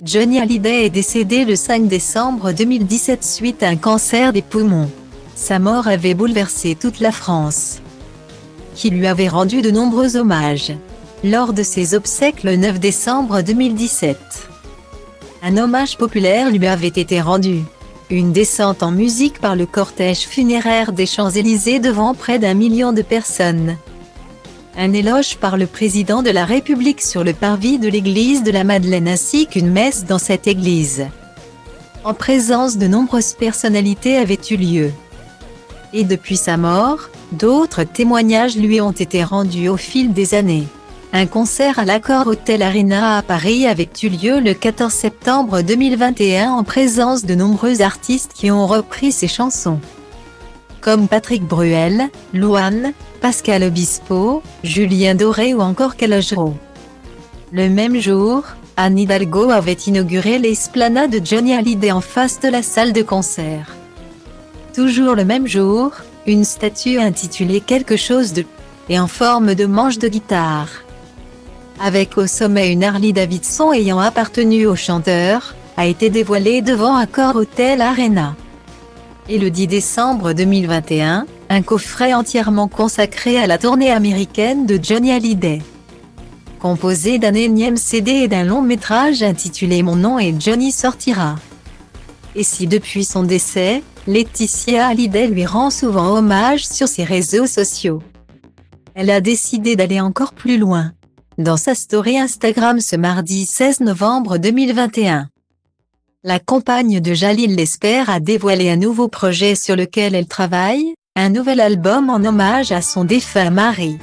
Johnny Hallyday est décédé le 5 décembre 2017 suite à un cancer des poumons. Sa mort avait bouleversé toute la France, qui lui avait rendu de nombreux hommages. Lors de ses obsèques le 9 décembre 2017, un hommage populaire lui avait été rendu. Une descente en musique par le cortège funéraire des Champs-Élysées devant près d'1 million de personnes. Un éloge par le président de la République sur le parvis de l'église de la Madeleine ainsi qu'une messe dans cette église, en présence de nombreuses personnalités, avait eu lieu. Et depuis sa mort, d'autres témoignages lui ont été rendus au fil des années. Un concert à l'Accor Hotel Arena à Paris avait eu lieu le 14 septembre 2021 en présence de nombreux artistes qui ont repris ses chansons, comme Patrick Bruel, Louane, Pascal Obispo, Julien Doré ou encore Calogero. Le même jour, Anne Hidalgo avait inauguré l'esplanade de Johnny Hallyday en face de la salle de concert. Toujours le même jour, une statue intitulée quelque chose de et en forme de manche de guitare, avec au sommet une Harley-Davidson ayant appartenu au chanteur, a été dévoilée devant Accor Hotel Arena. Et le 10 décembre 2021, un coffret entièrement consacré à la tournée américaine de Johnny Hallyday, composé d'un énième CD et d'un long métrage intitulé Mon nom est Johnny sortira. Et si depuis son décès, Laetitia Hallyday lui rend souvent hommage sur ses réseaux sociaux, elle a décidé d'aller encore plus loin. Dans sa story Instagram ce mardi 16 novembre 2021, la compagne de Jalil Lesper a dévoilé un nouveau projet sur lequel elle travaille, un nouvel album en hommage à son défunt mari.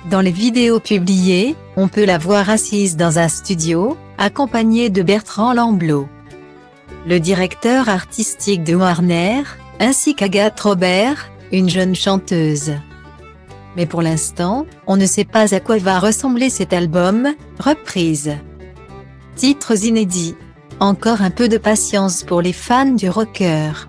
Dans les vidéos publiées, on peut la voir assise dans un studio, accompagnée de Bertrand Lamblot, le directeur artistique de Warner, ainsi qu'Agathe Robert, une jeune chanteuse. Mais pour l'instant, on ne sait pas à quoi va ressembler cet album, reprise. Titres inédits. Encore un peu de patience pour les fans du rocker.